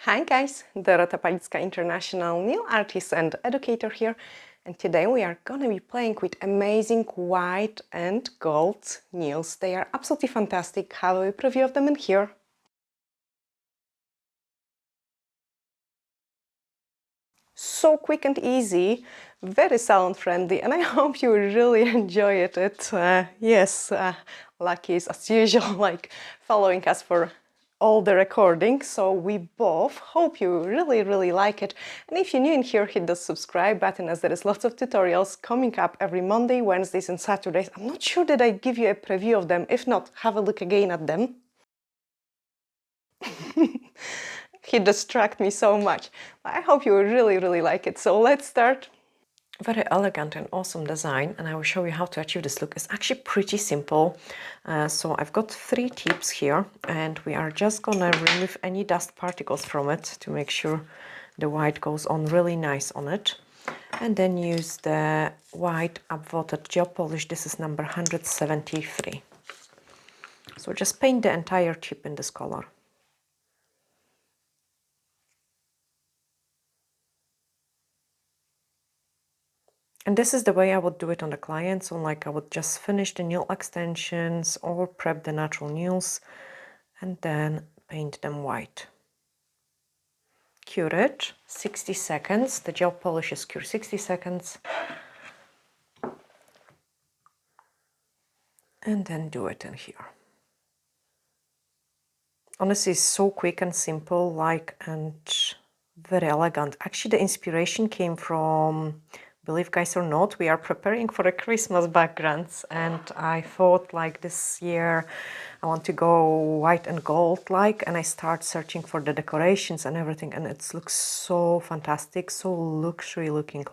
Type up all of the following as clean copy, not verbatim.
Hi guys, Dorota International nail artist and educator here, and today we are gonna be playing with amazing white and gold nails. They are absolutely fantastic. Have a preview of them in here. So quick and easy, very salon friendly, and I hope you really enjoy it. Lucky is as usual, like following us for all the recording, so we both hope you really like it. And if you're new in here, hit the subscribe button, as there is lots of tutorials coming up every Monday, Wednesdays and Saturdays. I'm not sure that I give you a preview of them. If not, have a look again at them. He distracts me so much. I hope you really like it. So let's start. Very elegant and awesome design, and I will show you how to achieve this look. It's actually pretty simple. So I've got 3 tips here, and we are just gonna remove any dust particles from it to make sure the white goes on really nice on it. And then use the white Upvoted gel polish. This is number 173. So just paint the entire tip in this color. And this is the way I would do it on the client. So like I would just finish the nail extensions or prep the natural nails and then paint them white. Cure it 60 seconds. The gel polish is cure 60 seconds. And then do it in here. Honestly, it's so quick and simple, and very elegant. Actually, the inspiration came from, believe guys or not, we are preparing for a Christmas backgrounds, and I thought like this year I want to go white and gold and I start searching for the decorations and everything, and it looks so fantastic, so luxury looking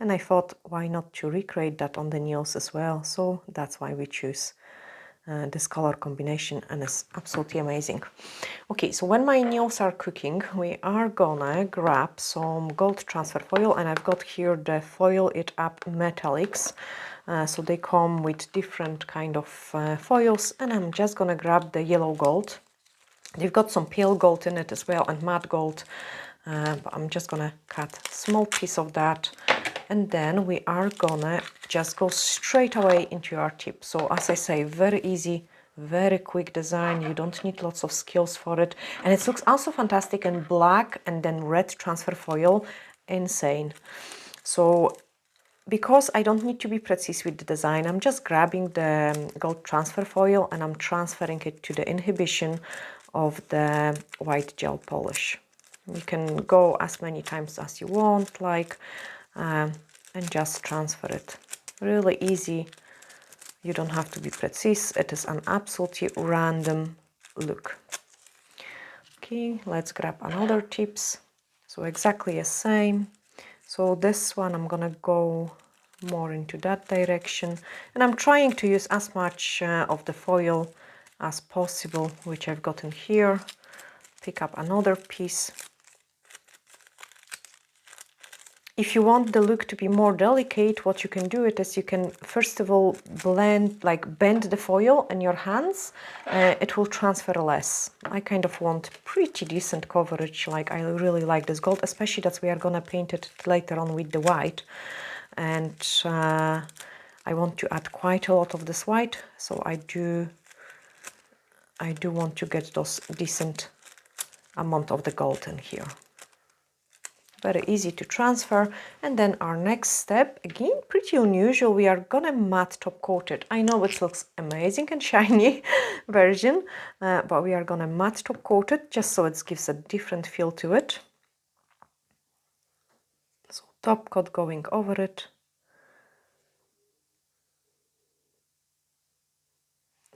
and I thought why not to recreate that on the nails as well. So that's why we choose this color combination, and it's absolutely amazing. Okay, so when my nails are cooking, we are gonna grab some gold transfer foil, and I've got here the Foil It Up metallics. So they come with different kind of foils, and I'm just gonna grab the yellow gold. They've got some pale gold in it as well and matte gold, but I'm just gonna cut a small piece of that. And then we are gonna just go straight away into our tip. So as I say, very easy, very quick design. You don't need lots of skills for it. And it looks also fantastic in black and then red transfer foil. Insane. So because I don't need to be precise with the design, I'm just grabbing the gold transfer foil and I'm transferring it to the inhibition of the white gel polish. You can go as many times as you want, and just transfer it. Really easy. You don't have to be precise. It is an absolutely random look. Okay, let's grab another tips. So exactly the same. So this one I'm gonna go more into that direction, and I'm trying to use as much of the foil as possible, which I've gotten here. Pick up another piece. If you want the look to be more delicate, what you can do is you can first of all bend the foil in your hands. It will transfer less. I kind of want pretty decent coverage. I really like this gold, especially that we are gonna paint it later on with the white. And I want to add quite a lot of this white, so I do want to get those decent amount of the gold in here. Very easy to transfer. And then our next step, again pretty unusual, we are gonna matte top coat it. I know it looks amazing and shiny version, but we are gonna matte top coat it just so it gives a different feel to it. So top coat going over it,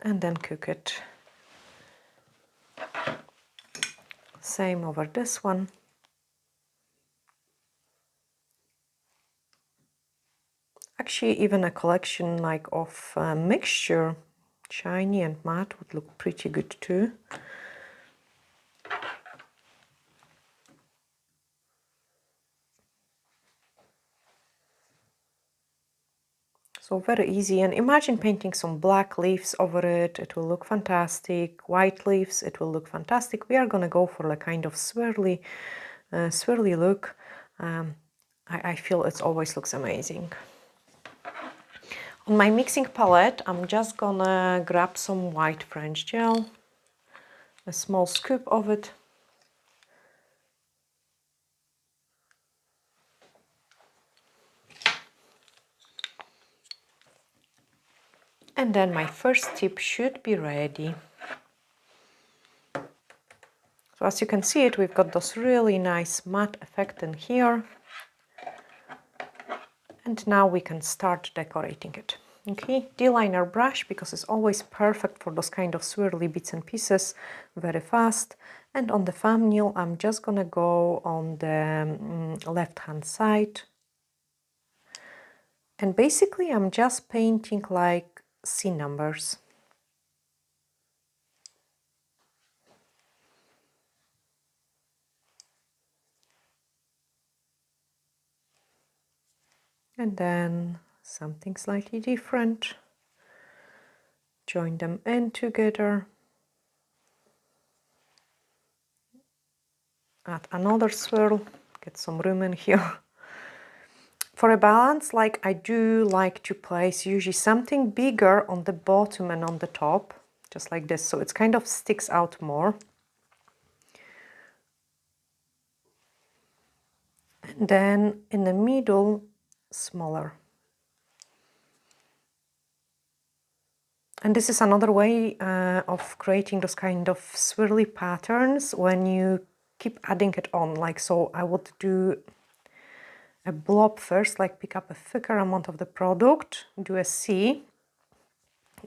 and then cook it. Same over this one. Actually, even a collection of mixture, shiny and matte, would look pretty good too. So very easy, and imagine painting some black leaves over it. It will look fantastic. White leaves, it will look fantastic. We are gonna go for a kind of swirly look. I feel it always looks amazing. On my mixing palette, I'm just gonna grab some white French gel, a small scoop of it. And then my first tip should be ready. So as you can see it, we've got this really nice matte effect in here. And now we can start decorating it. Okay, D-liner brush, because it's always perfect for those kind of swirly bits and pieces, very fast. And on the thumbnail, I'm just gonna go on the left-hand side. And basically, I'm just painting like C numbers. And then something slightly different. Join them in together. Add another swirl, get some room in here. For a balance, like I do like to place usually something bigger on the bottom and on the top, just like this, so it kind of sticks out more. And then in the middle, smaller. And this is another way of creating those kind of swirly patterns when you keep adding it on, like so. I would do a blob first, like pick up a thicker amount of the product, do a C,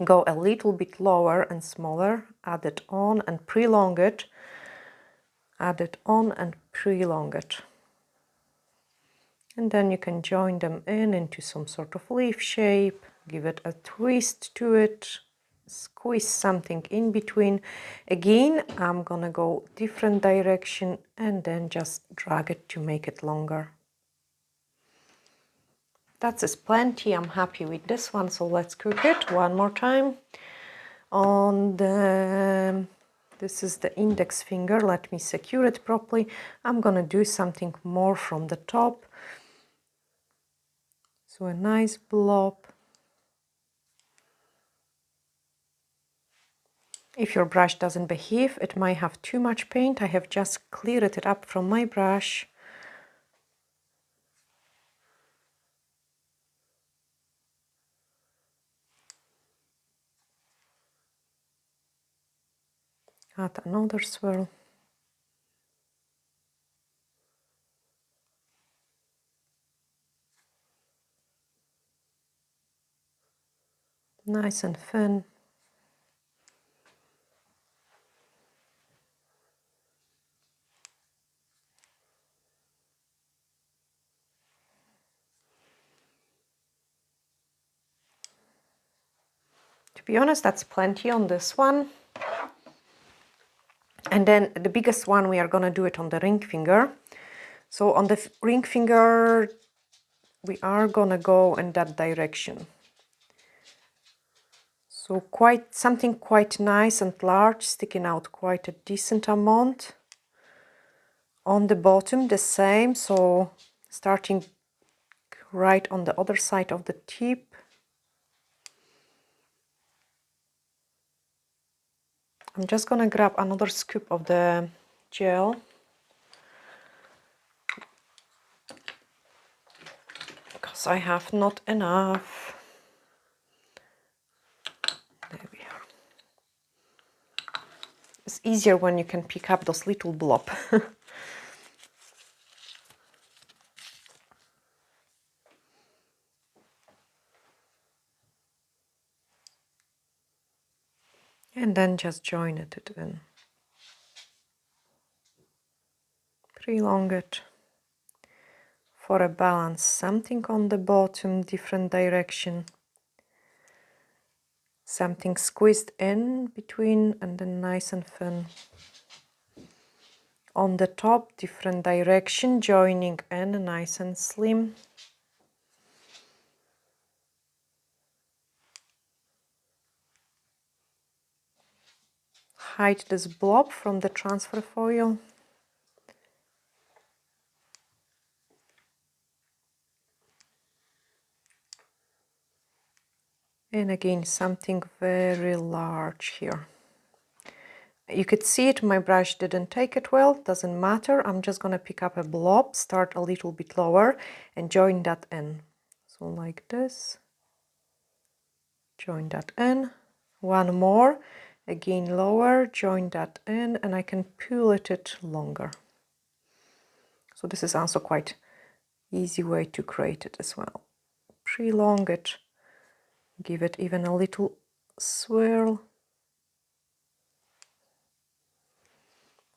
go a little bit lower and smaller, add it on and prolong it, add it on and prolong it. And then you can join them in into some sort of leaf shape, give it a twist to it, squeeze something in between. Again, I'm gonna go different direction and then just drag it to make it longer. That is plenty. I'm happy with this one, so let's cook it one more time. On the, this is the index finger, let me secure it properly. I'm gonna do something more from the top. So a nice blob. If your brush doesn't behave, it might have too much paint. I have just cleared it up from my brush. Add another swirl. Nice and thin. To be honest, that's plenty on this one. And then the biggest one, we are gonna do it on the ring finger. So on the ring finger, we are gonna go in that direction. So something quite nice and large, sticking out quite a decent amount. On the bottom, the same, so starting right on the other side of the tip. I'm just gonna grab another scoop of the gel. Because I have not enough. There we are. It's easier when you can pick up those little blob. And then just join it in. Prolong it. For a balance, something on the bottom, different direction. Something squeezed in between and then nice and thin. On the top, different direction, joining in, nice and slim. hide this blob from the transfer foil. And again, something very large here. You could see it, my brush didn't take it well, doesn't matter. I'm just gonna pick up a blob, start a little bit lower and join that in. So like this, join that in. One more, again lower, join that in, and I can pull it longer. So this is also quite easy way to create it as well. Prolong it, give it even a little swirl.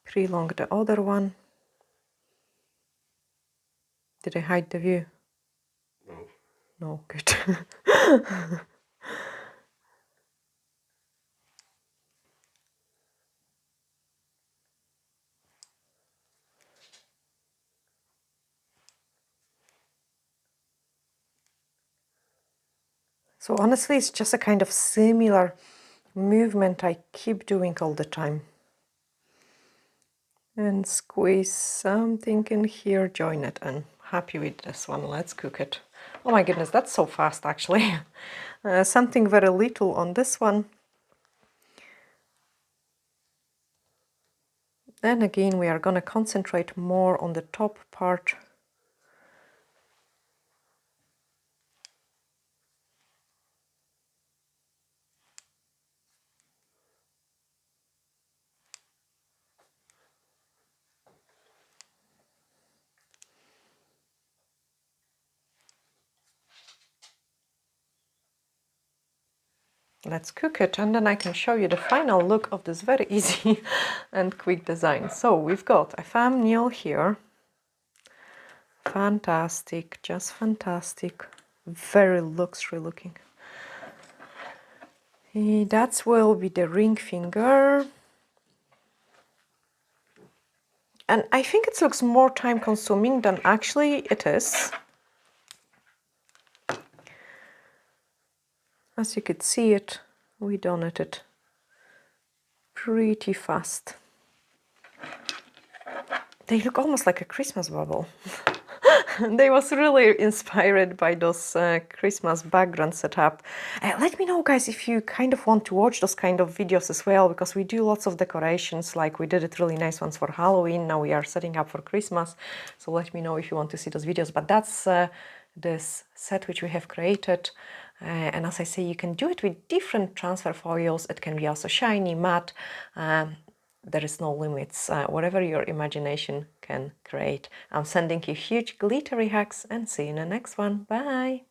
Prolong the other one. Did I hide the view? No. No, good. So honestly, it's just a kind of similar movement I keep doing all the time. And squeeze something in here, join it in. Happy with this one, let's cook it. Oh my goodness, that's so fast actually. Something very little on this one. And again, we are gonna concentrate more on the top part. Let's cook it, and then I can show you the final look of this very easy and quick design. So we've got a thumbnail here. Fantastic, just fantastic. Very luxury looking. That will be the ring finger. And I think it looks more time consuming than actually it is. As you could see it, we done it pretty fast. They look almost like a Christmas bubble. They was really inspired by those Christmas background setup. Let me know, guys, if you kind of want to watch those kind of videos as well, because we do lots of decorations, like we did it really nice ones for Halloween. Now we are setting up for Christmas. So let me know if you want to see those videos. But that's this set which we have created. And as I say, you can do it with different transfer foils. It can be also shiny, matte. There is no limits, whatever your imagination can create. I'm sending you huge glittery hugs and see you in the next one. Bye!